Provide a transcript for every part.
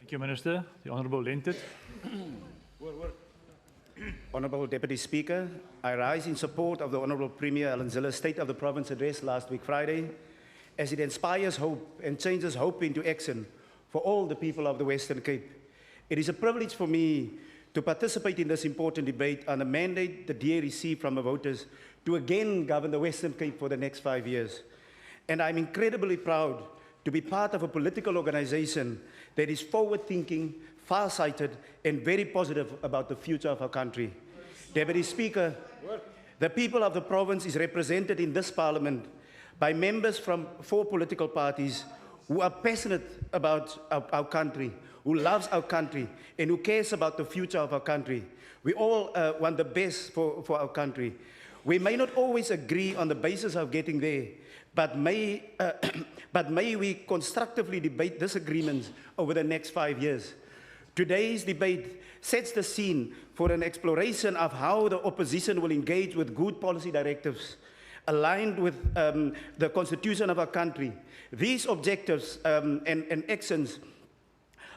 Thank you, Minister. The Honourable Lented. Honourable Deputy Speaker, I rise in support of the Honourable Premier Alan Zilla's State of the Province address last week Friday, as it inspires hope and changes hope into action for all the people of the Western Cape. It is a privilege for me to participate in this important debate on the mandate the DA received from the voters to again govern the Western Cape for the next 5 years. And I'm incredibly proud to be part of a political organization that is forward-thinking, far-sighted, and very positive about the future of our country. Deputy Speaker, the people of the province is represented in this parliament by members from 4 political parties who are passionate about our country, who loves our country, and who cares about the future of our country. We all want the best for our country. We may not always agree on the basis of getting there, but may we constructively debate disagreements over the next 5 years. Today's debate sets the scene for an exploration of how the opposition will engage with good policy directives aligned with the constitution of our country. These objectives and actions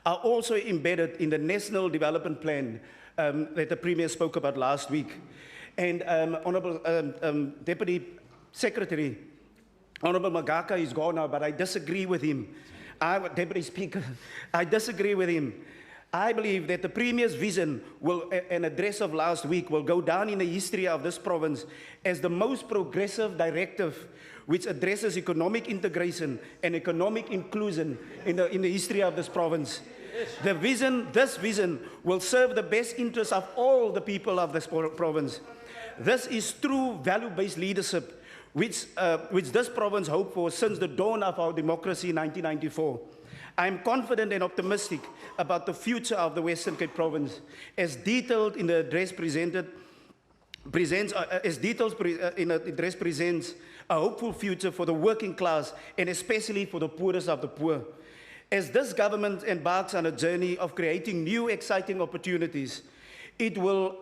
are also embedded in the National Development Plan that the Premier spoke about last week. And Honourable Deputy Secretary, Honourable Magaka is gone now, but I disagree with him. Deputy Speaker, I disagree with him. I believe that the Premier's vision and address of last week will go down in the history of this province as the most progressive directive which addresses economic integration and economic inclusion in the history of this province. This vision will serve the best interests of all the people of this province. This is true value-based leadership which this province hoped for since the dawn of our democracy in 1994. I am confident and optimistic about the future of the Western Cape province, as detailed in the address presents a hopeful future for the working class and especially for the poorest of the poor. As this government embarks on a journey of creating new exciting opportunities, it will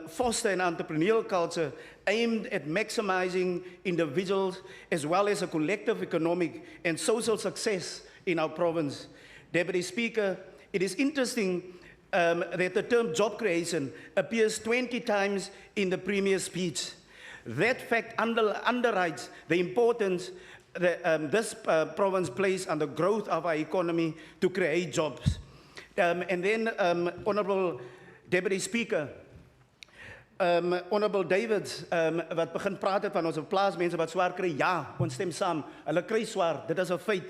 foster an entrepreneurial culture aimed at maximizing individuals as well as a collective economic and social success in our province. Deputy Speaker, it is interesting that the term job creation appears 20 times in the Premier's speech. That fact underwrites the importance that this province places on the growth of our economy to create jobs. And then, Honourable Deputy Speaker, Honourable Davids, wat begin praat het van ons plaasmense wat swaar kry, ja, ons stem saam, hulle kry swaar, dit is 'n feit.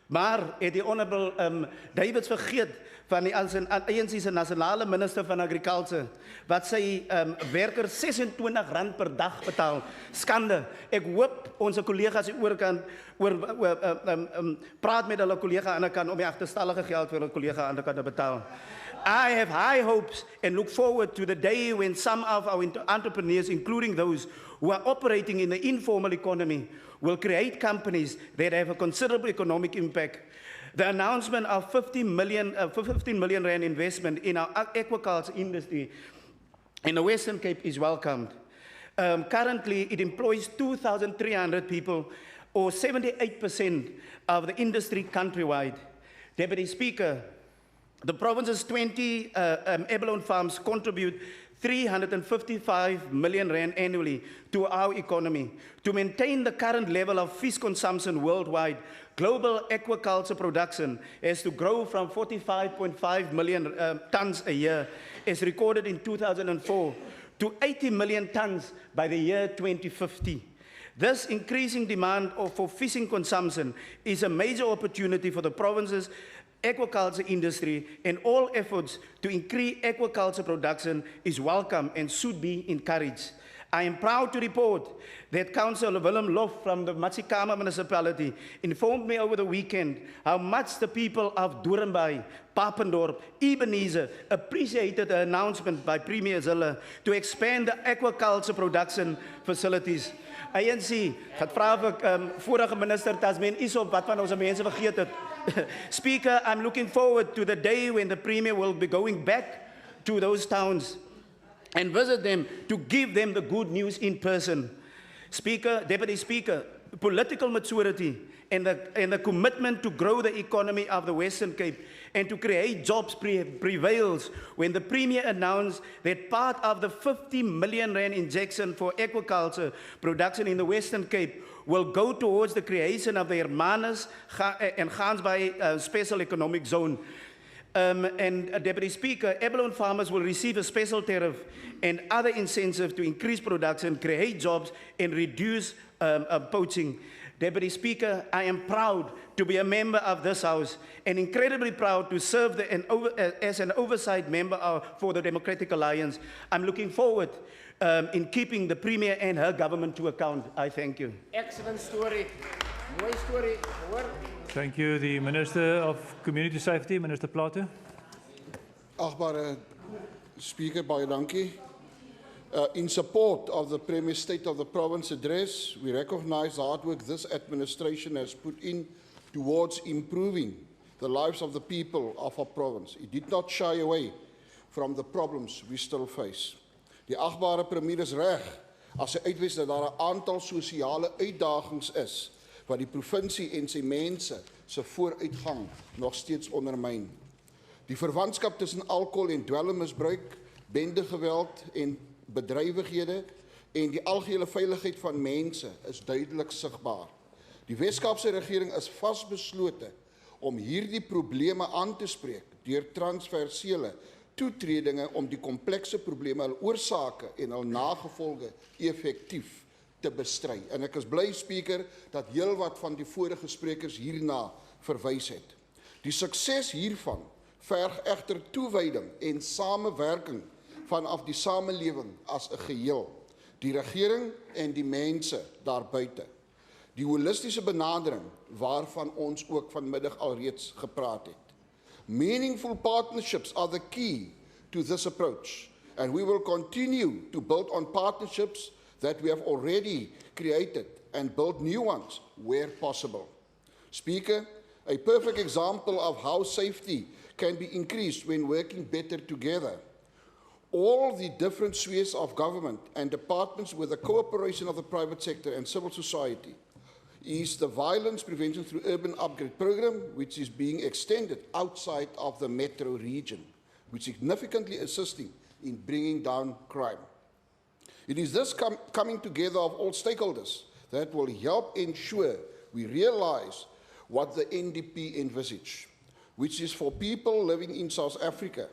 Maar het die Honourable Davids vergeet van die ANC se nasionale minister van Agriculture, wat sy werkers R26 per dag betaal. Skande. Ek hoop onze collega's oorkant praat met hulle collega aan die kant om die agterstallige geld vir hulle collega aan die kant te betaal. I have high hopes and look forward to the day when some of our entrepreneurs, including those who are operating in the informal economy, will create companies that have a considerable economic impact. The announcement of 15 million rand investment in our aquaculture industry in the Western Cape is welcomed. Currently, it employs 2,300 people, or 78% of the industry countrywide. Deputy Speaker, the province's 20 abalone farms contribute 355 million rand annually to our economy. To maintain the current level of fish consumption worldwide, global aquaculture production has to grow from 45.5 million tons a year, as recorded in 2004, to 80 million tons by the year 2050. This increasing demand for fishing consumption is a major opportunity for the province's aquaculture industry, and all efforts to increase aquaculture production is welcome and should be encouraged. I am proud to report that Councillor Willem Lof from the Matsikama municipality informed me over the weekend how much the people of Doornbay, Papendorp, Ebenezer appreciated the announcement by Premier Zille to expand the aquaculture production facilities. ANC, gaat vra vir vorige minister Tasman Isop wat van ons mense vergeet het. Speaker, I'm looking forward to the day when the Premier will be going back to those towns and visit them to give them the good news in person. Speaker, Deputy Speaker, political maturity and the commitment to grow the economy of the Western Cape and to create jobs prevails when the Premier announced that part of the 50 million rand injection for aquaculture production in the Western Cape will go towards the creation of the Hermanus and Gansbaai Special Economic Zone. Deputy Speaker, abalone farmers will receive a special tariff and other incentives to increase production, create jobs, and reduce poaching. Deputy Speaker, I am proud to be a member of this House and incredibly proud to serve as an oversight member for the Democratic Alliance. I'm looking forward in keeping the Premier and her government to account. I thank you. Excellent story. Mooi story. Hoor. Thank you. The Minister of Community Safety, Minister Plato. Agbare Speaker, baie dankie. In support of the Premier's State of the Province address, we recognize the hard work this administration has put in towards improving the lives of the people of our province. It did not shy away from the problems we still face. Die agbare Premier is reg as hy uitwys dat daar 'n aantal sosiale uitdagings is wat die provinsie en sy mense se vooruitgang nog steeds ondermyn. Die verwantskap tussen alkohol en dwelmmisbruik, bendegeweld en bedrywighede en die algehele veiligheid van mense is duidelik sigbaar. Die Weskaapse regering is vasbeslote om hierdie probleme aan te spreek deur transversele toetredinge om die komplekse probleme, hul oorsake en hul nagevolge effektief te bestry. En ek is bly, Speaker, dat heelwat van die vorige sprekers hierna verwys het. Die sukses hiervan verg egter toewyding en samewerking vanaf die samelewing as 'n geheel, die regering en die mense daarbuite. Die holistiese benadering waarvan ons ook vanmiddag alreeds gepraat het. Meaningful partnerships are the key to this approach, and we will continue to build on partnerships that we have already created and build new ones where possible. Speaker, a perfect example of how safety can be increased when working better together. All the different spheres of government and departments with the cooperation of the private sector and civil society is the Violence Prevention through Urban Upgrade Program, which is being extended outside of the metro region, which is significantly assisting in bringing down crime. It is this coming together of all stakeholders that will help ensure we realize what the NDP envisage, which is for people living in South Africa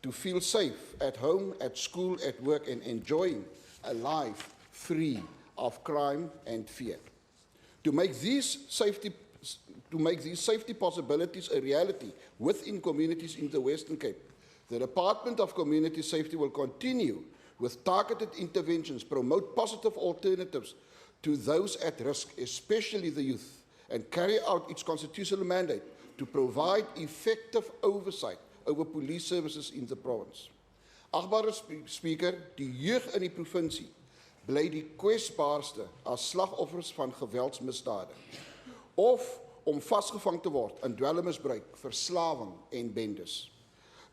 to feel safe at home, at school, at work, and enjoying a life free of crime and fear. To make these safety possibilities a reality within communities in the Western Cape, the Department of Community Safety will continue with targeted interventions, promote positive alternatives to those at risk, especially the youth, and carry out its constitutional mandate to provide effective oversight over police services in the province. Agbare Speaker, die jeug in die provinsie bly die kwesbaarste as slagoffers van geweldsmisdade of om vasgevang te word in dwelmmisbruik, verslawing en bendes.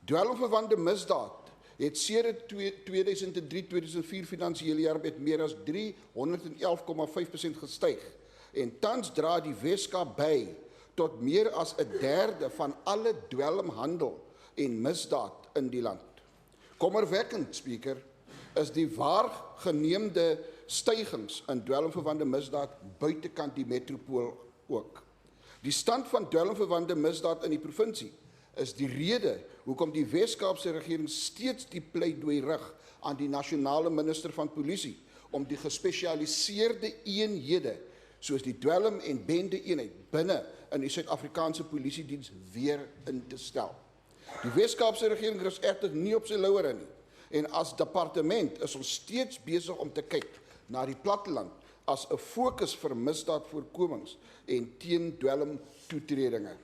Dwelmverwante misdaad het sedert 2003-2004 finansiële jaar met meer as 311,5% gestyg en tans dra die Weskaap by tot meer as 1/3 van alle dwelmhandel en misdaad in die land. Kommerwekkend, Speaker, is die waargeneemde stygings in dwelmverwante misdaad buitekant die metropool ook. Die stand van dwelmverwante misdaad in die provinsie is die rede hoekom die Weskaapse regering steeds die pleidooi rig aan die nasionale minister van polisie om die gespesialiseerde eenhede soos die dwelm- en bende-eenheid binne in die Suid-Afrikaanse polisiediens weer in te stel. Die Weskaapse regering rus egter nie op sy lauwere nie. En as departement is ons steeds besig om te kyk na die platteland as 'n fokus vir misdaadvoorkomings en teen dwelmtoetredinge.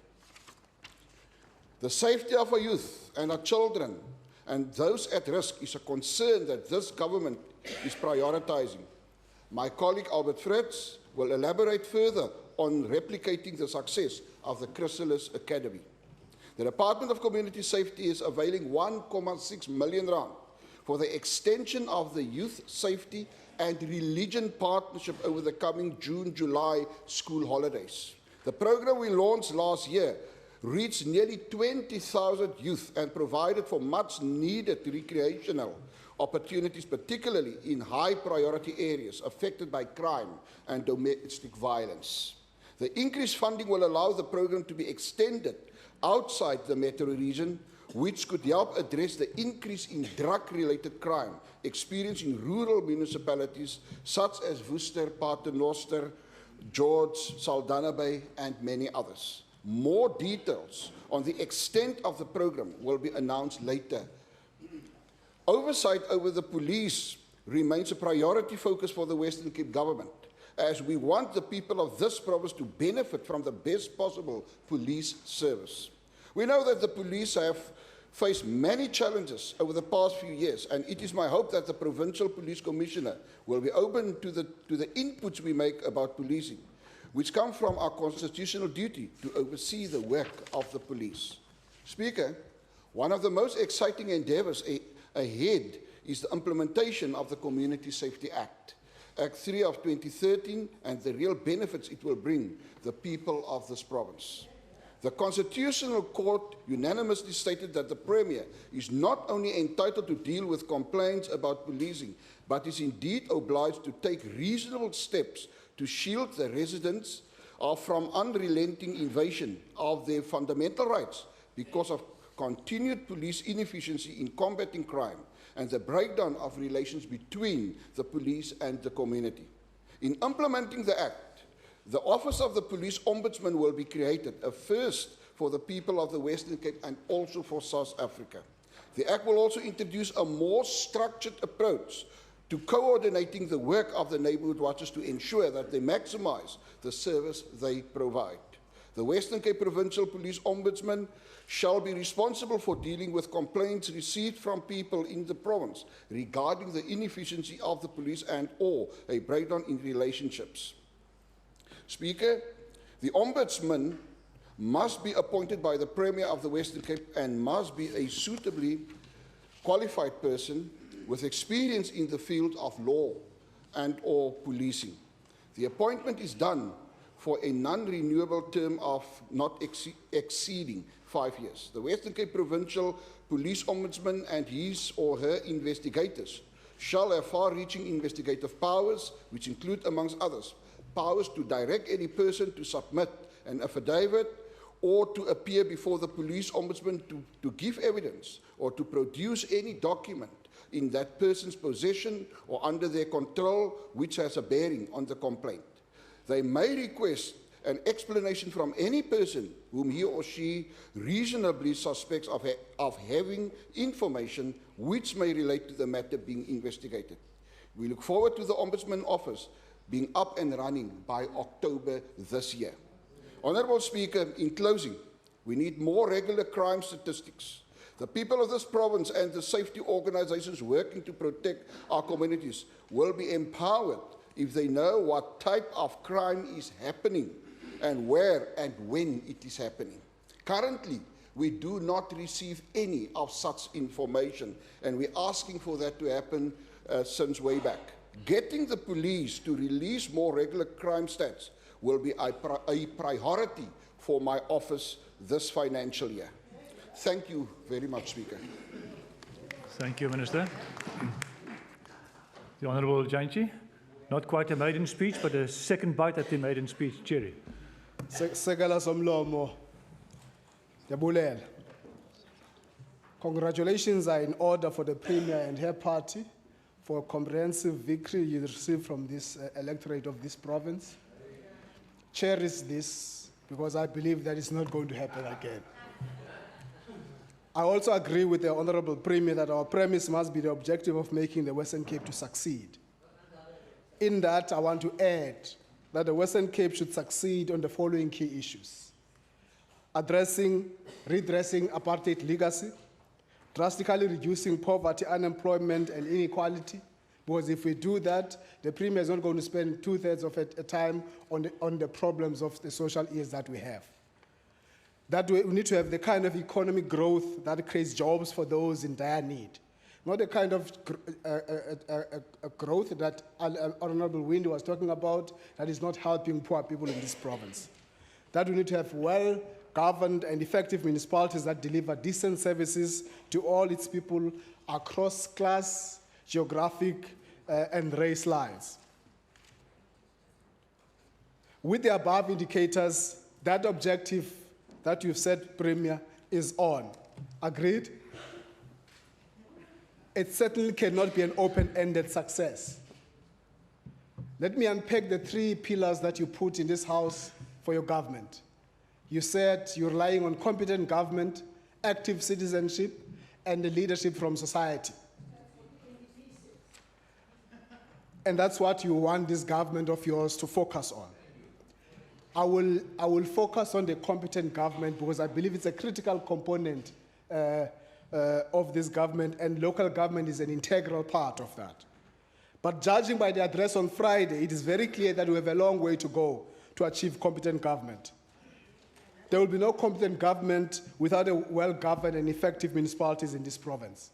The safety of our youth and our children and those at risk is a concern that this government is prioritizing. My colleague Albert Fritz will elaborate further on replicating the success of the Chrysalis Academy. The Department of Community Safety is availing 1.6 million rand for the extension of the Youth Safety and religion partnership over the coming June-July school holidays. The program we launched last year reached nearly 20,000 youth and provided for much-needed recreational opportunities, particularly in high-priority areas affected by crime and domestic violence. The increased funding will allow the program to be extended outside the metro region, which could help address the increase in drug-related crime experienced in rural municipalities such as Worcester, Paternoster, George, Saldanha Bay, and many others. More details on the extent of the program will be announced later. Oversight over the police remains a priority focus for the Western Cape government, as we want the people of this province to benefit from the best possible police service. We know that the police have faced many challenges over the past few years, and it is my hope that the Provincial Police Commissioner will be open to the inputs we make about policing, which come from our constitutional duty to oversee the work of the police. Speaker, one of the most exciting endeavours ahead is the implementation of the Community Safety Act, Act 3 of 2013, and the real benefits it will bring the people of this province. The Constitutional Court unanimously stated that the Premier is not only entitled to deal with complaints about policing, but is indeed obliged to take reasonable steps to shield the residents from unrelenting invasion of their fundamental rights because of continued police inefficiency in combating crime and the breakdown of relations between the police and the community. In implementing the Act, the Office of the Police Ombudsman will be created, a first for the people of the Western Cape and also for South Africa. The Act will also introduce a more structured approach to coordinating the work of the neighbourhood watches to ensure that they maximise the service they provide. The Western Cape Provincial Police Ombudsman shall be responsible for dealing with complaints received from people in the province regarding the inefficiency of the police and/or a breakdown in relationships. Speaker, the Ombudsman must be appointed by the Premier of the Western Cape and must be a suitably qualified person with experience in the field of law and/or policing. The appointment is done for a non-renewable term of not exceeding 5 years. The Western Cape Provincial Police Ombudsman and his or her investigators shall have far-reaching investigative powers, which include, amongst others, powers to direct any person to submit an affidavit or to appear before the police ombudsman to give evidence or to produce any document in that person's possession or under their control which has a bearing on the complaint. They may request an explanation from any person whom he or she reasonably suspects of having information which may relate to the matter being investigated. We look forward to the Ombudsman Office being up and running by October this year. Honourable Speaker, in closing, we need more regular crime statistics. The people of this province and the safety organisations working to protect our communities will be empowered if they know what type of crime is happening and where and when it is happening. Currently, we do not receive any of such information, and we're asking for that to happen since way back. Getting the police to release more regular crime stats will be a priority for my office this financial year. Thank you very much, Speaker. Thank you, Minister. The Honourable Janchi. Not quite a maiden speech, but a second bite at the maiden speech. Cherry. Sekela somlomo. Yabulela. Congratulations are in order for the Premier and her party for a comprehensive victory you received from this electorate of this province. Cherish this because I believe that it's not going to happen again. I also agree with the Honourable Premier that our premise must be the objective of making the Western Cape to succeed. In that, I want to add that the Western Cape should succeed on the following key issues: redressing apartheid legacy, drastically reducing poverty, unemployment, and inequality, because if we do that, the Premier is not going to spend 2/3 of a time on the problems of the social ills that we have. That we need to have the kind of economic growth that creates jobs for those in dire need. not the kind of growth that Honorable Windy was talking about that is not helping poor people in this province. That we need to have well-governed and effective municipalities that deliver decent services to all its people across class, geographic, and race lines. With the above indicators, that objective that you've set, Premier, is on. Agreed? It certainly cannot be an open-ended success. Let me unpack the 3 pillars that you put in this house for your government. You said you're relying on competent government, active citizenship, and the leadership from society. And that's what you want this government of yours to focus on. I will focus on the competent government because I believe it's a critical component of this government, and local government is an integral part of that. But judging by the address on Friday, it is very clear that we have a long way to go to achieve competent government. There will be no competent government without a well-governed and effective municipalities in this province.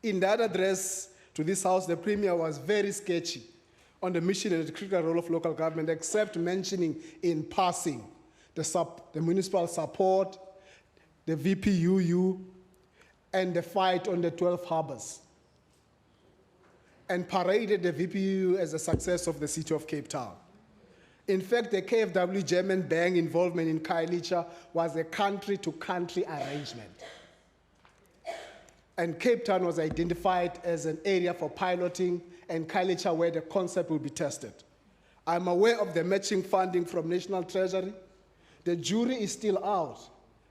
In that address to this house, the Premier was very sketchy on the mission and the critical role of local government, except mentioning in passing the municipal support, the VPUU, and the fight on the 12 harbors, and paraded the VPUU as a success of the city of Cape Town. In fact, the KfW German Bank involvement in Khayelitsha was a country-to-country arrangement. And Cape Town was identified as an area for piloting, and Khayelitsha where the concept will be tested. I'm aware of the matching funding from National Treasury. The jury is still out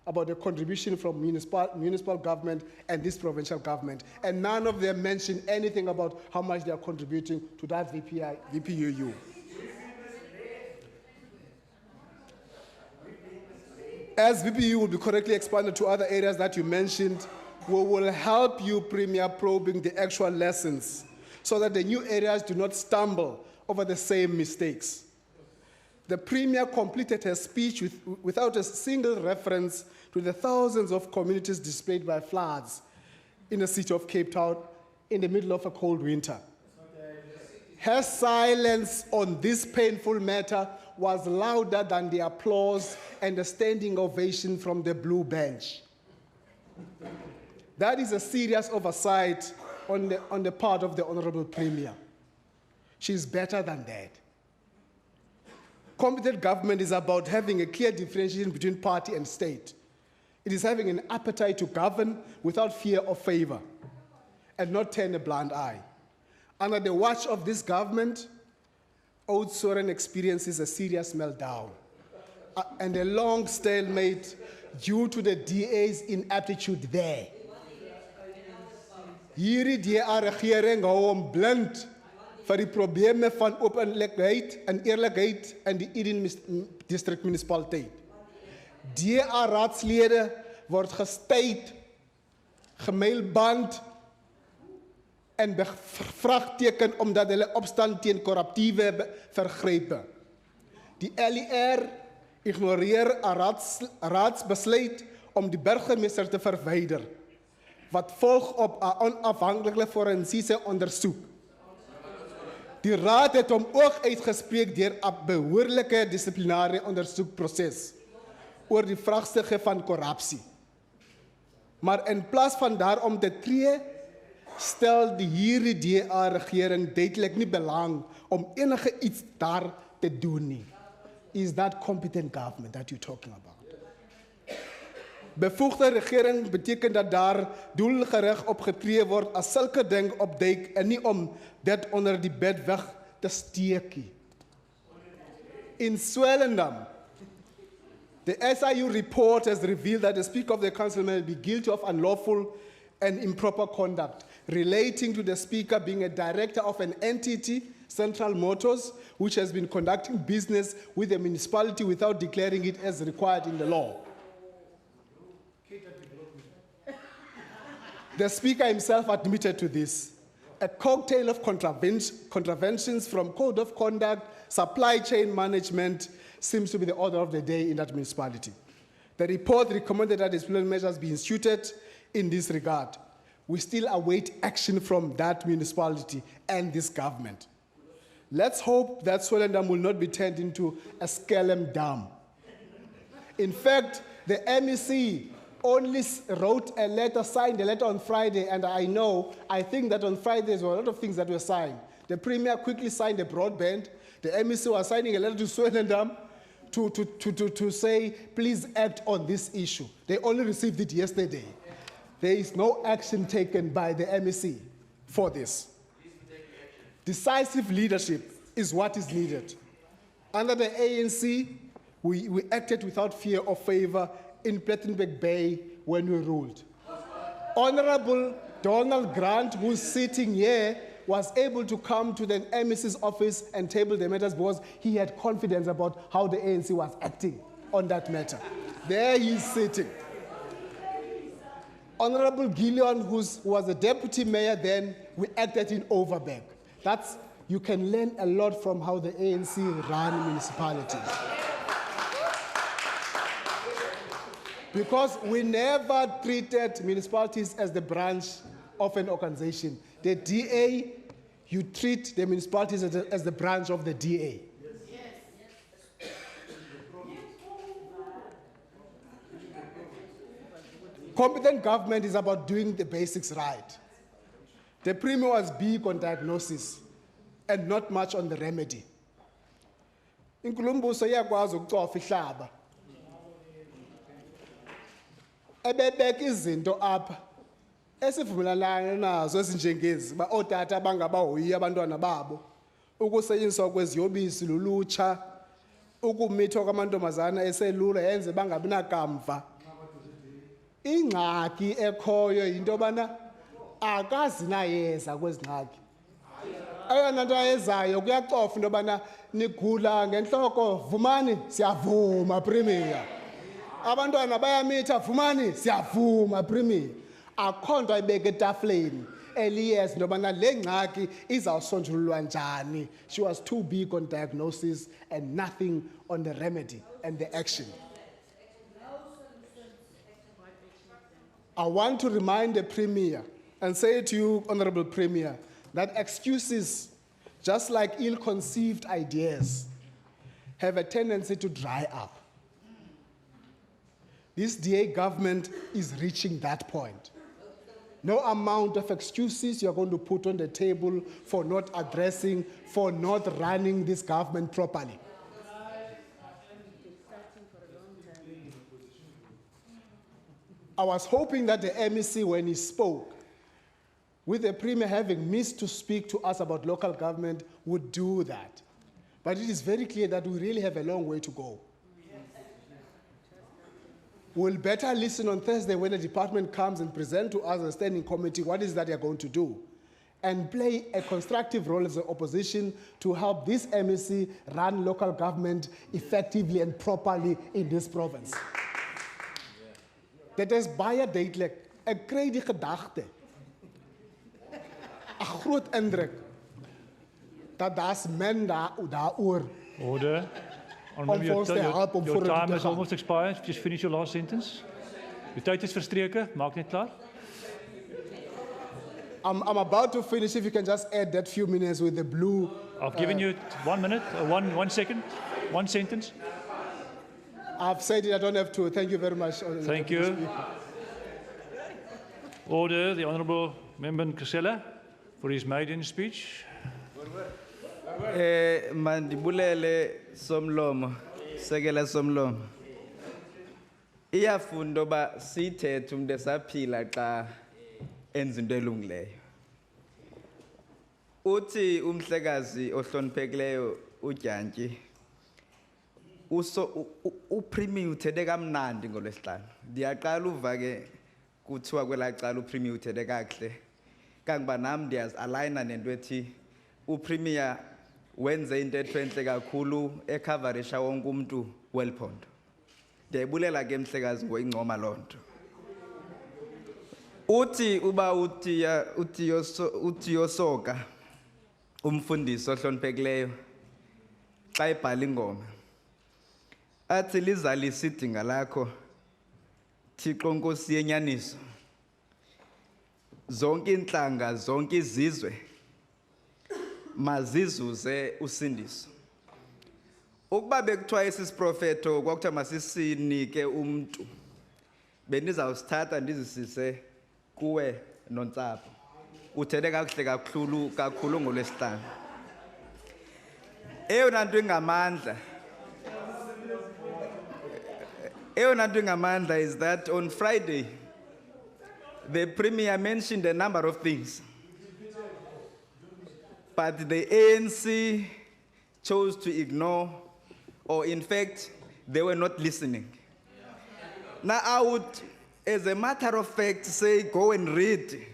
about the contribution from municipal government and this provincial government, and none of them mention anything about how much they are contributing to that VPUU. As VPUU will be correctly expanded to other areas that you mentioned, we will help you, Premier, probing the actual lessons so that the new areas do not stumble over the same mistakes. The Premier completed her speech without a single reference to the thousands of communities displaced by floods in the city of Cape Town in the middle of a cold winter. Her silence on this painful matter was louder than the applause and the standing ovation from the blue bench. That is a serious oversight on the part of the Honorable Premier. She's better than that. Competent government is about having a clear differentiation between party and state. It is having an appetite to govern without fear or favor and not turn a blind eye. Under the watch of this government, Old Soren experiences a serious meltdown and a long stalemate due to the DA's inaptitude there. Hierdie DA-regering hou hom blind vir die probleme van openlikheid en eerlikheid in die Eden District Municipaliteit. DA-raadslede word gestuit, gemailband en bevraagteken omdat hulle opstand teen korruptiewe vergrype. Die LER ignoreer 'n raadsbesluit om die burgemeester te verwyder, wat volg op 'n onafhanklike forensiese ondersoek. Die raad het hom ook uitgespreek deur 'n behoorlike dissiplinêre ondersoekproses oor die vraagstukke van korrupsie. Maar in plaas van daarom te tree, stel die hierdie DA-regering duidelik nie belang om enige iets daar te doen nie. Is that competent government that you're talking about? Bevoegde regering beteken dat daar doelgerig opgetree word as sulke ding opduik en nie om dit onder die bed weg te steek nie. In Swellendam, the SIU report has revealed that the Speaker of the Council may be guilty of unlawful and improper conduct relating to the Speaker being a director of an entity, Central Motors, which has been conducting business with the municipality without declaring it as required in the law. The Speaker himself admitted to this. A cocktail of contraventions from code of conduct, supply chain management seems to be the order of the day in that municipality. The report recommended that disciplinary measures be instituted in this regard. we still await action from that municipality and this government. Let's hope that Swellendam will not be turned into a Skellum Dam. In fact, the MEC only wrote a letter, signed a letter on Friday, and I think that on Friday there were a lot of things that were signed. The Premier quickly signed a broadband. The MEC was signing a letter to Swellendam to say, please act on this issue. They only received it yesterday. There is no action taken by the MEC for this. Decisive leadership is what is needed. Under the ANC, we acted without fear or favor in Plettenberg Bay when we ruled. Honorable Donald Grant, who's sitting here, was able to come to the MEC's office and table the matters because he had confidence about how the ANC was acting on that matter. There he's sitting. Honorable Gillian, who was the deputy mayor then, we acted in Overberg. You can learn a lot from how the ANC run municipalities. Because we never treated municipalities as the branch of an organization. The DA, you treat the municipalities as the branch of the DA. Competent government is about doing the basics right. The Premier was big on diagnosis and not much on the remedy. Inkulumbuso iyakwazi ukucofa ihlaba. Ebebeka izinto apha esivumelana nazo ezinjengezi ba otata abangabahoyi abantwana babo ukusetyenziswa kweziyobisi lulutsha ukumithwa kwamantombazana eselula yenze bangabi nakamva. Ingxaki ekhoyo yinto yobana akazi nayeza kwezi ngxaki. Eyona nto ayezayo kuyacofa into yobana nigula ngentloko vumani siyavuma Premier. Abantwana bayamitha vumani siyavuma Premier. Akho nto ayibeke etafuleni eliyeza into yobana le ngxaki izawusonjululwa njani. She was too big on diagnosis and nothing on the remedy and the action. I want to remind the Premier and say to you, Honorable Premier, that excuses, just like ill-conceived ideas, have a tendency to dry up. This DA government is reaching that point. No amount of excuses you're going to put on the table for not addressing, for not running this government properly. I was hoping that the MEC, when he spoke, with the Premier having missed to speak to us about local government, would do that. But it is very clear that we really have a long way to go. We'll better listen on Thursday when the department comes and present to us as a standing committee what is that they're going to do, and play a constructive role as the opposition to help this MEC run local government effectively and properly in this province. Dit is baie duidelik. Ek kry die gedagte, 'n groot indruk, dat daar's men daaroor. Order. Your time is almost expired. Just finish your last sentence. Your tyd is verstreke. Maak net klaar. I'm about to finish. If you can just add that few minutes with the blue. I've given you 1 minute, 1 second, 1 sentence. I've said it, I don't have to. Thank you very much. Thank you. Order, the Honourable Member Nkosela for his maiden speech. Mandibulele somlomo, sekela somlomo. Iyafunda ba sithethe umuntu esaphila xa enza into elungileyo. Uthi umhlekazi ohloniphekileyo uJantyi uPremier uthethe kamnandi ngolwesihlanu. Ndiyaqala uva ke kuthiwa kwelacala uPremier uthethe kakuhle. Kangoba nami ndiyazi-aligna nento ethi uPremier wenze intetho entle kakhulu ecoverisha wonke umuntu welphondo. Ndiyayibulela ke mhlekazi ngoyincoma loo nto. Uthi uba uthi yosoka umfundisi ohloniphekileyo xa ebhala ingoma athi lizalisa idinga lakho Thixo Nkosi yenyaniso zonke inhlanga, zonke izizwe mazizuze usindiso. Ukuba bekuthiwa esisiprofeto kwakuthiwa masisinike umuntu, benizawusithatha ndizisise kuwe nontsapho. Uthethe kakuhle kakhulu ngolwesihlanu. Eyona nto ingamandla is that on Friday, the Premier mentioned a number of things. But the ANC chose to ignore, or in fact, they were not listening. Now I would, as a matter of fact, say go and read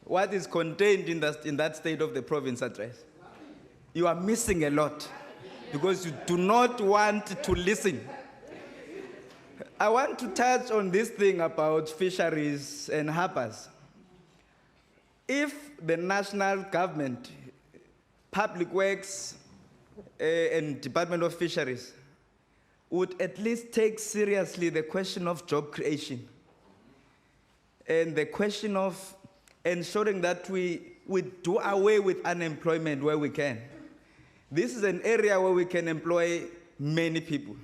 what is contained in that State of the Province address. You are missing a lot because you do not want to listen. I want to touch on this thing about fisheries and harbours. If the national government, Public Works and Department of Fisheries would at least take seriously the question of job creation and the question of ensuring that we do away with unemployment where we can. This is an area where we can employ many people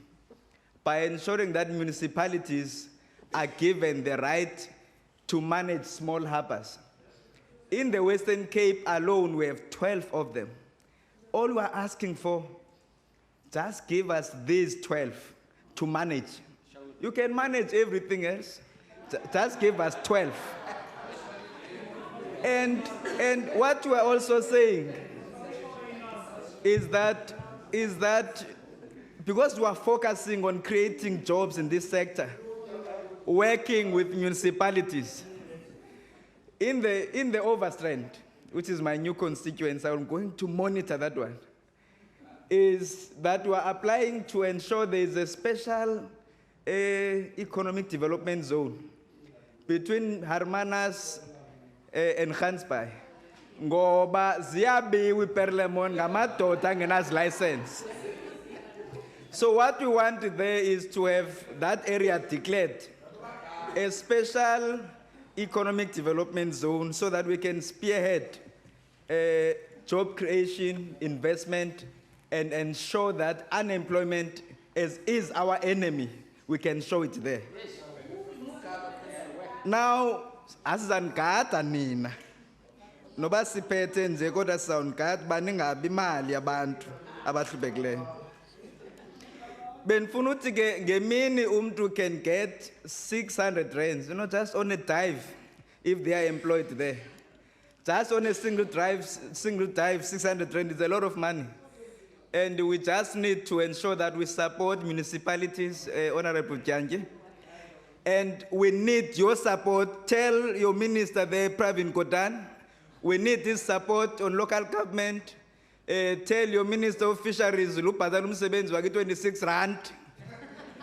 by ensuring that municipalities are given the right to manage small harbours. In the Western Cape alone, we have 12 of them. All we are asking for, just give us these 12 to manage. You can manage everything else. Just give us 12. And what we are also saying is that because we are focusing on creating jobs in this sector, working with municipalities, in the Overstrand, which is my new constituency, I'm going to monitor that one, is that we are applying to ensure there is a special economic development zone between Hermanus and Gansbaai. Ngoba ziyabiwa iPerlemon ngamadoda angenazi license. So what we want there is to have that area declared a special economic development zone so that we can spearhead job creation, investment, and ensure that unemployment is our enemy. We can show it there. Now, asizangigada nina. Noba siphethe nje kodwa sizawungigada baningabi imali yabantu abahluphekayo. Benifuna uthi ke ngemini umuntu can get 600 rands, just on a dive if they are employed there. Just on a single dive, 600 rand is a lot of money. And we just need to ensure that we support municipalities, Honorable Janji. And we need your support. Tell your minister there, Pravin Gordhan, we need this support on local government. Tell your Minister of Fisheries, Lupazan Umsebenzi waki 26 rand.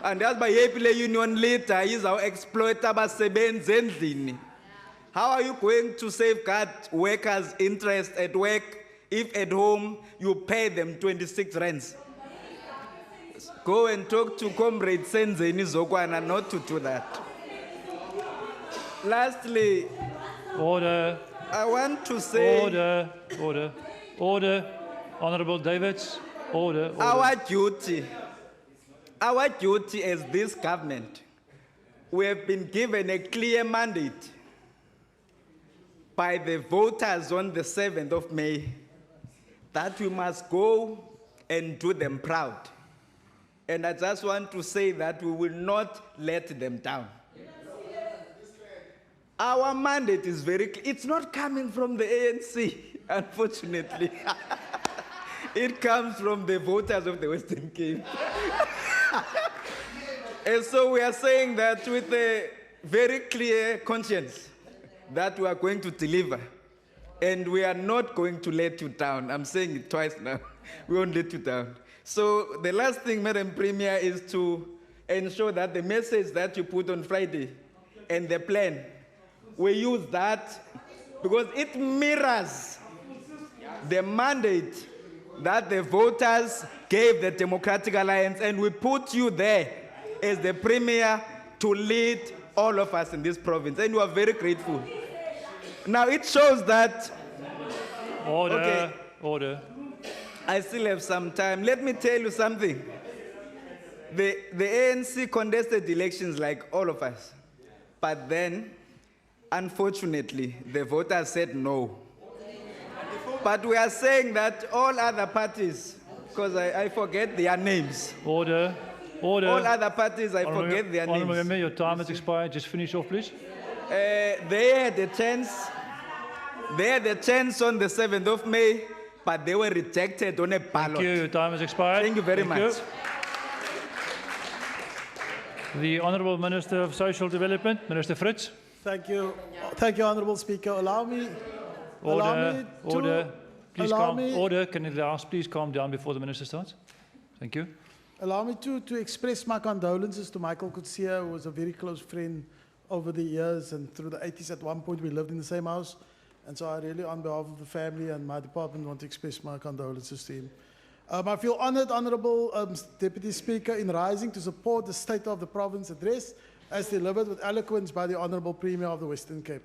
And as by April Union leader, is our exploiter abasebenzi endlini. How are you going to safeguard workers' interest at work if at home you pay them 26 rands? Go and talk to Comrade Senzeni Zokwana not to do that. Lastly, Order. I want to say... Order. Honorable Davids, order. Our duty as this government, we have been given a clear mandate by the voters on the 7th of May that we must go and do them proud. And I just want to say that we will not let them down. Our mandate is very clear. It's not coming from the ANC, unfortunately. It comes from the voters of the Western Cape. And so we are saying that with a very clear conscience that we are going to deliver. And we are not going to let you down. I'm saying it twice now. We won't let you down. So the last thing, Madam Premier, is to ensure that the message that you put on Friday and the plan, we use that because it mirrors the mandate that the voters gave the Democratic Alliance, and we put you there as the Premier to lead all of us in this province, and we are very grateful. Now it shows that Order, Okay. order. I still have some time. Let me tell you something. The ANC contested elections like all of us. But then, unfortunately, the voters said no. But we are saying that all other parties, because I forget their names. Order, order. All other parties, I Honourable forget their Honourable names. Member, your time has expired. Just finish off, please. They had a chance. They had a chance on the 7th of May, but they were rejected on a ballot. Thank you. Your time has expired. Thank you very Thank much. You. The Honourable Minister of Social Development, Minister Fritz. Thank you. Thank you, Honourable Speaker. Allow me Order, to order. Please allow calm. me- Order. Can you ask, please calm down before the Minister starts? Thank you. Allow me to express my condolences to Michael Kutsia, who was a very close friend over the years, and through the 80s at one point we lived in the same house. And so I really, on behalf of the family and my department, want to express my condolences to him. I feel honoured, Honourable Deputy Speaker, in rising to support the State of the Province address as delivered with eloquence by the Honourable Premier of the Western Cape.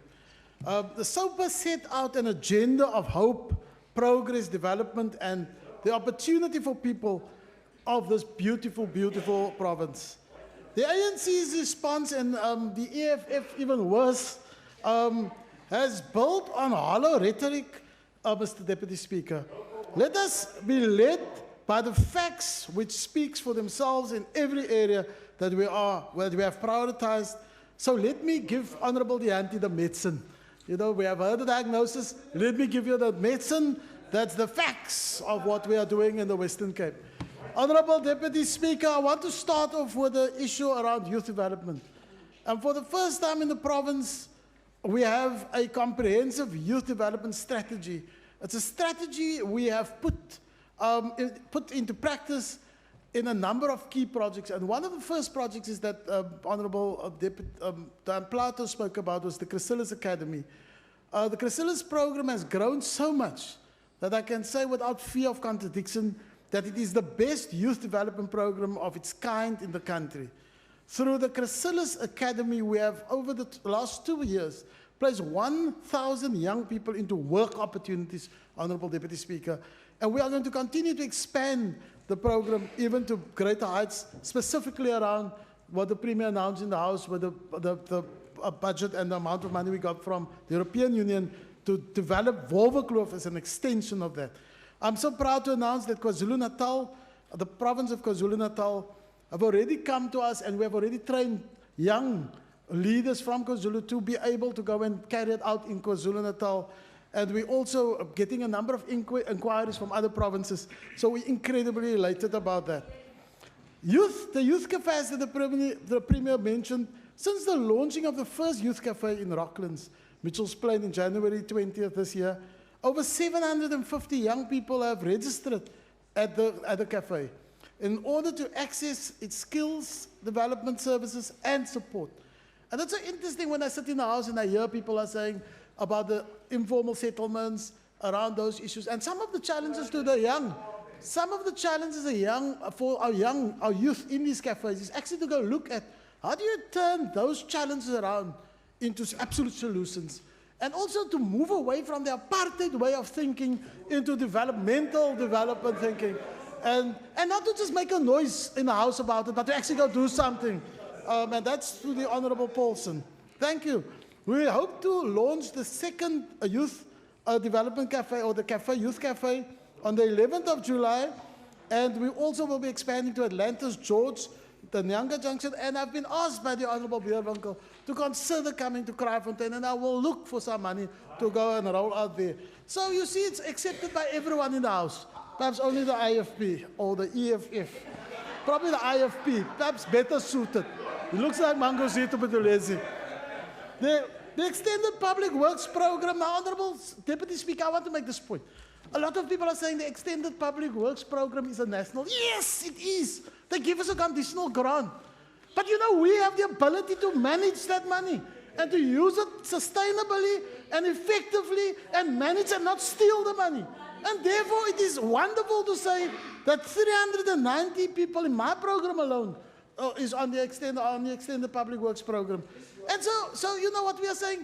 The SOPA set out an agenda of hope, progress, development, and the opportunity for people of this beautiful, beautiful province. The ANC's response and the EFF, even worse, has built on hollow rhetoric, Mr. Deputy Speaker. Let us be led by the facts which speaks for themselves in every area that we have prioritized. So let me give Honourable Dianti the medicine. You know, we have heard the diagnosis. Let me give you the medicine. That's the facts of what we are doing in the Western Cape. Honourable Deputy Speaker, I want to start off with the issue around youth development. And for the first time in the province, we have a comprehensive youth development strategy. It's a strategy we have put into practice in a number of key projects. And one of the first projects is that Honourable Dan Plato spoke about was the Chrysalis Academy. The Chrysalis program has grown so much that I can say without fear of contradiction that it is the best youth development program of its kind in the country. Through the Chrysalis Academy, we have, over the last 2 years, placed 1,000 young people into work opportunities, Honourable Deputy Speaker. And we are going to continue to expand the program even to greater heights, specifically around what the Premier announced in the House with the budget and the amount of money we got from the European Union to develop Wolverkloof as an extension of that. I'm so proud to announce that KwaZulu-Natal, the province of KwaZulu-Natal, have already come to us, and we have already trained young leaders from KwaZulu to be able to go and carry it out in KwaZulu-Natal. And we're also getting a number of inquiries from other provinces. So we're incredibly elated about that. The youth cafes that the Premier mentioned, since the launching of the first youth cafe in Rocklands, Mitchell's Plain in January 20th this year, over 750 young people have registered at the cafe in order to access its skills, development services, and support. And that's so interesting when I sit in the house and I hear people are saying about the informal settlements around those issues. And some of the challenges to the young, some of the challenges for our youth in these cafes is actually to go look at how do you turn those challenges around into absolute solutions. And also to move away from the apartheid way of thinking into developmental development thinking. And not to just make a noise in the house about it, but to actually go do something. And that's to the Honourable Paulson. Thank you. We hope to launch the second youth development cafe, or the Youth Cafe, on the 11th of July. And we also will be expanding to Atlantis, George, the Nyanga Junction. And I've been asked by the Honourable Beerwinkel to consider coming to Kraaifontein, and I will look for some money to go and roll out there. So you see, it's accepted by everyone in the House. Perhaps only the IFP or the EFF. Probably the IFP, perhaps better suited. It looks like Mangosito Petulesi. The Extended Public Works Program, now, Honourable Deputy Speaker, I want to make this point. A lot of people are saying the Extended Public Works Program is a national. Yes, it is. They give us a conditional grant. But you know, we have the ability to manage that money and to use it sustainably and effectively and manage and not steal the money. And therefore, it is wonderful to say that 390 people in my program alone is on the Extended Public Works Program. And so you know what we are saying?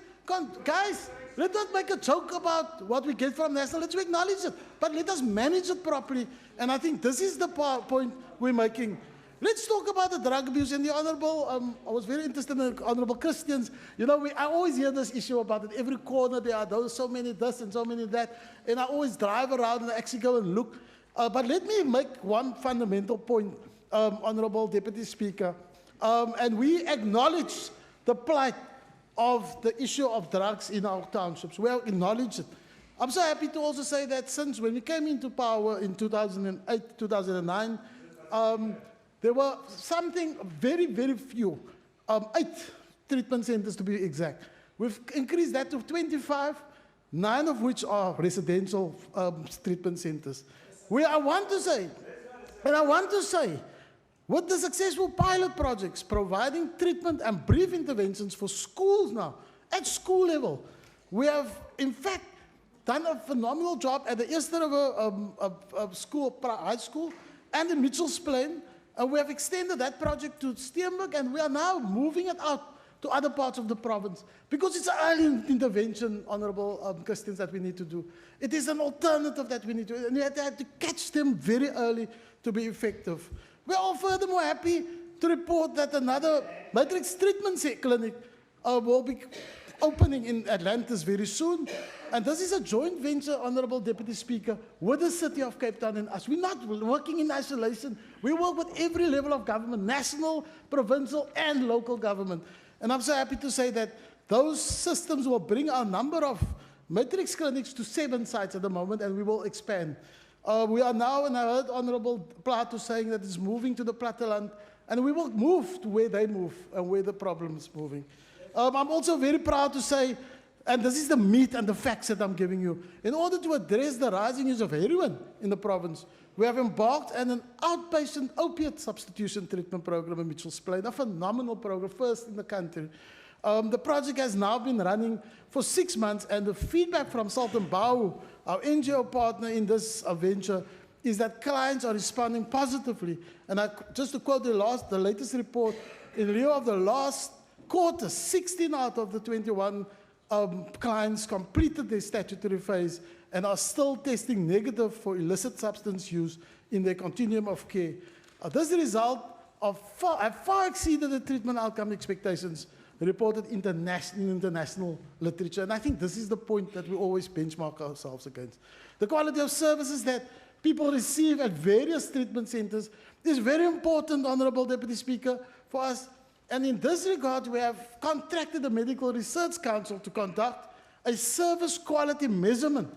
Guys, Let us make a joke about what we get from national. Let's acknowledge it. But let us manage it properly. And I think this is the point we're making. Let's talk about the drug abuse. And the Honourable, I was very interested in the Honourable Christians. You know, I always hear this issue about it. Every corner there are those, so many this and so many that. And I always drive around and actually go and look. But let me make one fundamental point, Honourable Deputy Speaker. And we acknowledge the plight of the issue of drugs in our townships. We acknowledge it. I'm so happy to also say that since when we came into power in 2008, 2009, there were something very, very few, 8 treatment centers to be exact. We've increased that to 25, 9 of which are residential treatment centers. I want to say, with the successful pilot projects providing treatment and brief interventions for schools now, at school level, we have, in fact, done a phenomenal job at the Easter River school, high school, and in Mitchell's Plain. We have extended that project to Steenberg, and we are now moving it out to other parts of the province, because it's an early intervention, Honourable Christians, that we need to do. It is an alternative that we need to do, and we have to catch them very early to be effective. We are all furthermore happy to report that another matrix treatment clinic will be opening in Atlantis very soon. And this is a joint venture, Honourable Deputy Speaker, with the City of Cape Town and us. We're not working in isolation. We work with every level of government, national, provincial, and local government. And I'm so happy to say that those systems will bring our number of matrix clinics to 7 sites at the moment, and we will expand. We are now, and I heard Honourable Plato saying that it's moving to the platteland, and we will move to where they move and where the problem is moving. I'm also very proud to say, and this is the meat and the facts that I'm giving you, in order to address the rising use of heroin in the province, we have embarked on an outpatient opiate substitution treatment program in Mitchell's Plain, a phenomenal program, first in the country. The project has now been running for 6 months, and the feedback from Sultan Bau, our NGO partner in this venture, is that clients are responding positively. And just to quote the latest report, in lieu of the last quarter, 16 out of the 21 clients completed their statutory phase and are still testing negative for illicit substance use in their continuum of care. This result have far exceeded the treatment outcome expectations reported in international literature. And I think this is the point that we always benchmark ourselves against. The quality of services that people receive at various treatment centers is very important, Honourable Deputy Speaker, for us. And in this regard, we have contracted the Medical Research Council to conduct a service quality measurement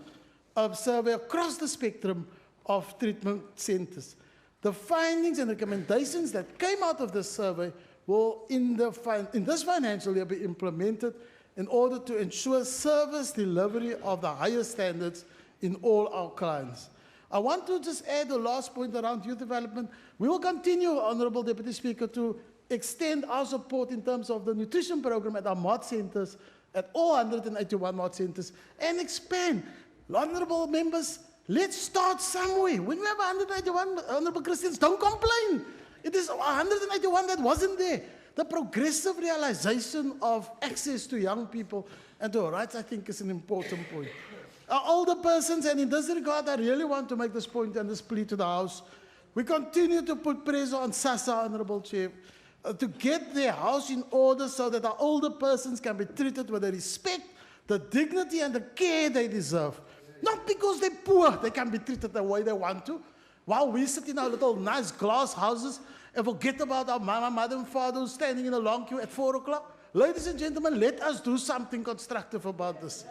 survey across the spectrum of treatment centers. The findings and recommendations that came out of this survey will, in this financial year, be implemented in order to ensure service delivery of the highest standards in all our clients. I want to just add a last point around youth development. We will continue, Honourable Deputy Speaker, to extend our support in terms of the nutrition program at our MOD centres, at all 181 MOD centres, and expand. Honourable members, let's start somewhere. When we have 181 Honourable Christians, don't complain. It is 181 that wasn't there. The progressive realization of access to young people and to rights, I think, is an important point. Our older persons, and in this regard, I really want to make this point and this plea to the House. We continue to put pressure on SASSA, Honourable Chair, to get their house in order so that our older persons can be treated with the respect, the dignity, and the care they deserve. Not because they're poor, they can be treated the way they want to. While we sit in our little nice glass houses and forget about our mother and father who's standing in a long queue at 4 o'clock. Ladies and gentlemen, let us do something constructive about this.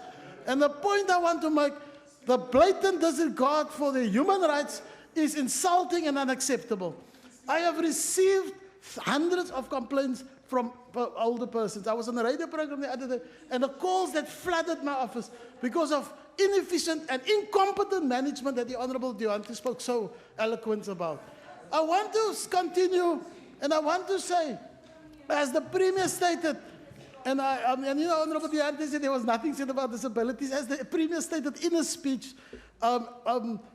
And the point I want to make, the blatant disregard for their human rights is insulting and unacceptable. I have received hundreds of complaints from older persons. I was on a radio program the other day, and the calls that flooded my office because of inefficient and incompetent management that the Honourable Deonte spoke so eloquent about. I want to continue, and I want to say, as the Premier stated, and you know, Honourable Deonte said there was nothing said about disabilities. As the Premier stated in his speech,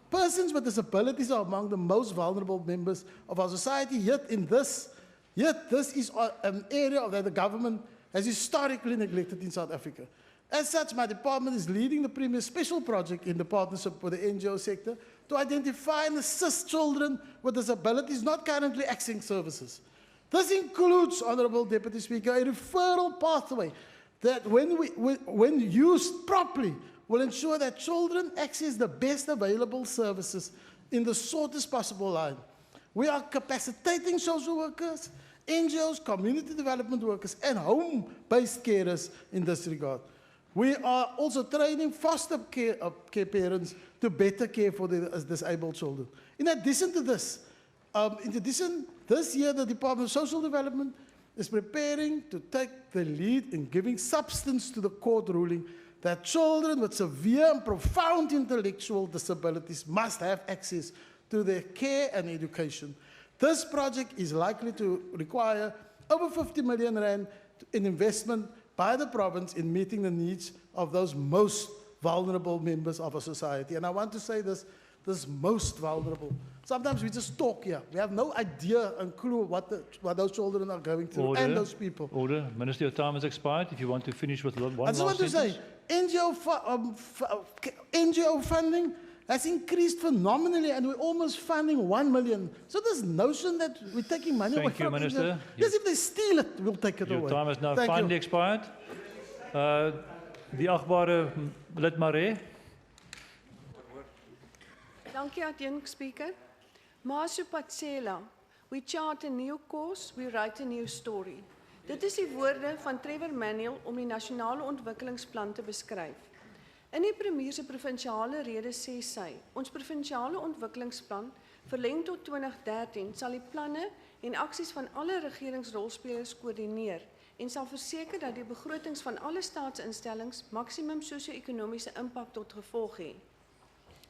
persons with disabilities are among the most vulnerable members of our society, yet this is an area that the government has historically neglected in South Africa. As such, my department is leading the Premier Special Project in the partnership with the NGO sector to identify and assist children with disabilities not currently accessing services. This includes, Honourable Deputy Speaker, a referral pathway that when used properly will ensure that children access the best available services in the shortest possible line. We are capacitating social workers, NGOs, community development workers, and home-based carers in this regard. We are also training foster care parents to better care for the disabled children. In addition to this, this year the Department of Social Development is preparing to take the lead in giving substance to the court ruling that children with severe and profound intellectual disabilities must have access to their care and education. This project is likely to require over 50 million rand in investment by the province in meeting the needs of those most vulnerable members of our society. And I want to say this most vulnerable. Sometimes we just talk here. We have no idea and clue what those children are going through and those people. Order. Minister, your time has expired. If you want to finish with one last sentence. I just want to say, NGO funding has increased phenomenally, and we're almost funding 1 million. So this notion that we're taking money away from Minister. Yes, if they steal it, we'll take it away. Your time has now finally expired. Die achtbare lid Maree. Dankie, Adjunct Speaker. Masu Patsela, we chart a new course, we write a new story. Dit is die woorde van Trevor Manuel om die nasionale ontwikkelingsplan te beskryf. In die premier se provinsiale rede sê sy, ons provinsiale ontwikkelingsplan verleng tot 2013 sal die planne en aksies van alle regeringsrolspelers koördineer en sal verseker dat die begrotings van alle staatsinstellings maksimum sosio-ekonomiese impak tot gevolg het.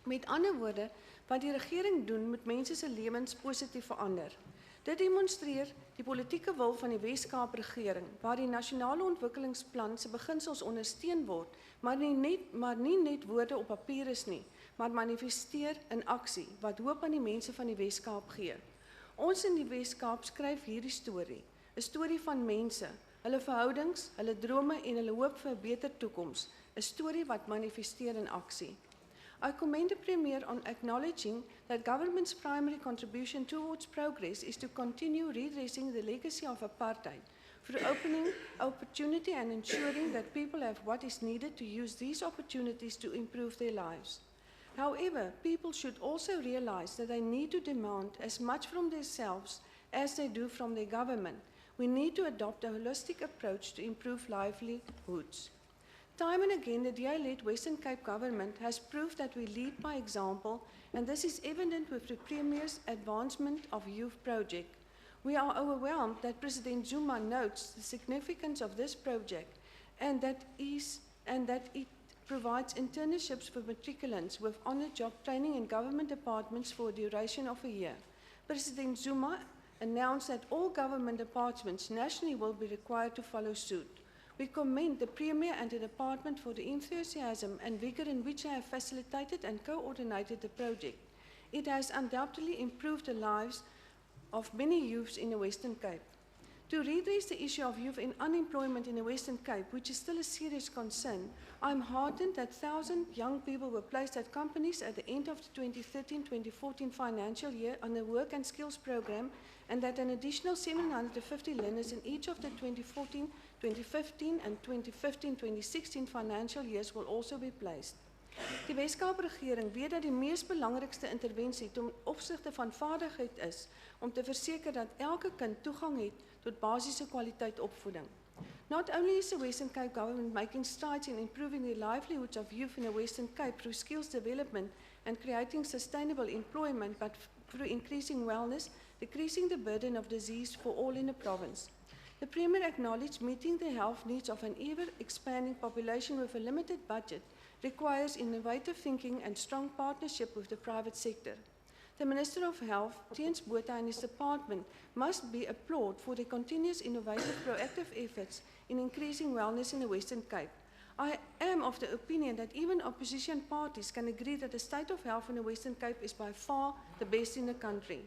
Met ander woorde, wat die regering doen moet mense se lewens positief verander. Dit demonstreer die politieke wil van die Wes-Kaap regering, waar die nasionale ontwikkelingsplan se beginsels ondersteun word, maar nie net woorde op papier is nie, maar manifesteer in aksie, wat hoop aan die mense van die Wes-Kaap gee. Ons in die Wes-Kaap skryf hierdie storie, 'n storie van mense, hulle verhoudings, hulle drome en hulle hoop vir 'n beter toekoms, 'n storie wat manifesteer in aksie. I commend the Premier on acknowledging that government's primary contribution towards progress is to continue redressing the legacy of apartheid through opening opportunity and ensuring that people have what is needed to use these opportunities to improve their lives. However, people should also realize that they need to demand as much from themselves as they do from their government. We need to adopt a holistic approach to improve livelihoods. Time and again, the DA-led Western Cape government has proved that we lead by example, and this is evident with the Premier's advancement of youth project. We are overwhelmed that President Zuma notes the significance of this project and that it provides internships for matriculants with on-the-job training in government departments for a duration of a year. President Zuma announced that all government departments nationally will be required to follow suit. We commend the Premier and the Department for the enthusiasm and vigour in which they have facilitated and coordinated the project. It has undoubtedly improved the lives of many youths in the Western Cape. To redress the issue of youth and unemployment in the Western Cape, which is still a serious concern, I am heartened that 1,000 young people were placed at companies at the end of the 2013-2014 financial year on the Work and Skills Programme, and that an additional 750 learners in each of the 2014, 2015 and 2015-2016 financial years will also be placed. Die Wes-Kaap regering weet dat die mees belangrikste intervensie ten opsigte van vaardigheid is om te verseker dat elke kind toegang het tot basiese kwaliteit opvoeding. Not only is the Western Cape government making strides in improving the livelihoods of youth in the Western Cape through skills development and creating sustainable employment, but through increasing wellness, decreasing the burden of disease for all in the province. The Premier acknowledged meeting the health needs of an ever-expanding population with a limited budget requires innovative thinking and strong partnership with the private sector. The Minister of Health, Theuns Botha, and his department must be applauded for their continuous innovative proactive efforts in increasing wellness in the Western Cape. I am of the opinion that even opposition parties can agree that the state of health in the Western Cape is by far the best in the country.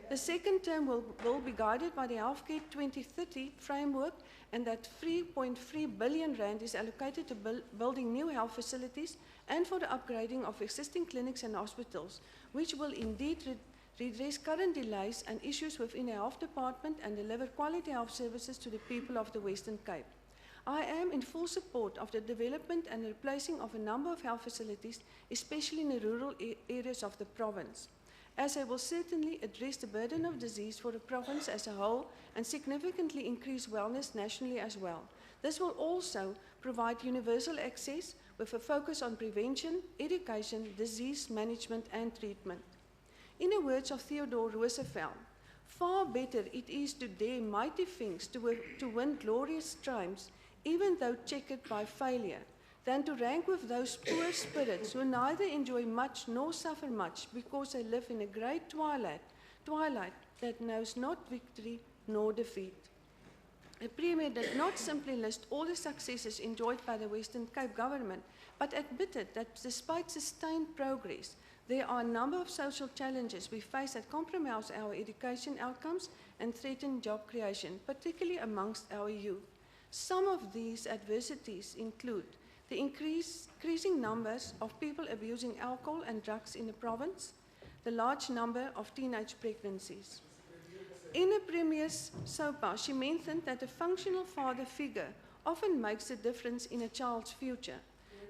The second term will be guided by the Healthcare 2030 framework, and that 3.3 billion rand is allocated to building new health facilities and for the upgrading of existing clinics and hospitals, which will indeed redress current delays and issues within the health department and deliver quality health services to the people of the Western Cape. I am in full support of the development and replacing of a number of health facilities, especially in the rural areas of the province, as I will certainly address the burden of disease for the province as a whole and significantly increase wellness nationally as well. This will also provide universal access with a focus on prevention, education, disease management and treatment. In the words of Theodore Roosevelt, far better it is to dare mighty things to win glorious triumphs, even though checkered by failure, than to rank with those poor spirits who neither enjoy much nor suffer much because they live in a great twilight that knows not victory nor defeat. The Premier did not simply list all the successes enjoyed by the Western Cape government, but admitted that despite sustained progress, there are a number of social challenges we face that compromise our education outcomes and threaten job creation, particularly amongst our youth. Some of these adversities include the increasing numbers of people abusing alcohol and drugs in the province, the large number of teenage pregnancies. In the Premier's SOPA, she mentioned that a functional father figure often makes a difference in a child's future.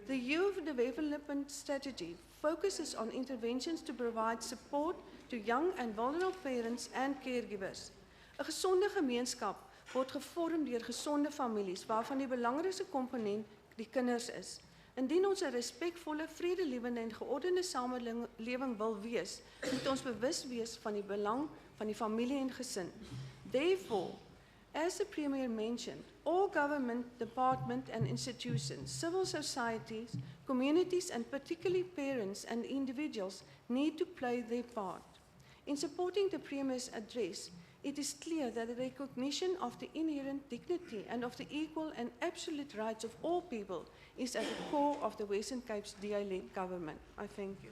The Youth Development Strategy focuses on interventions to provide support to young and vulnerable parents and caregivers. 'n Gesonde gemeenskap word gevorm deur gesonde families, waarvan die belangrikste komponent die kinders is. Indien ons 'n respekvolle, vredelewende en geordende samelewing wil wees, moet ons bewus wees van die belang van die familie en gesin. Therefore, as the Premier mentioned, all government, departments and institutions, civil societies, communities and particularly parents and individuals need to play their part. In supporting the Premier's address, it is clear that the recognition of the inherent dignity and of the equal and absolute rights of all people is at the core of the Western Cape's DA-led government. I thank you.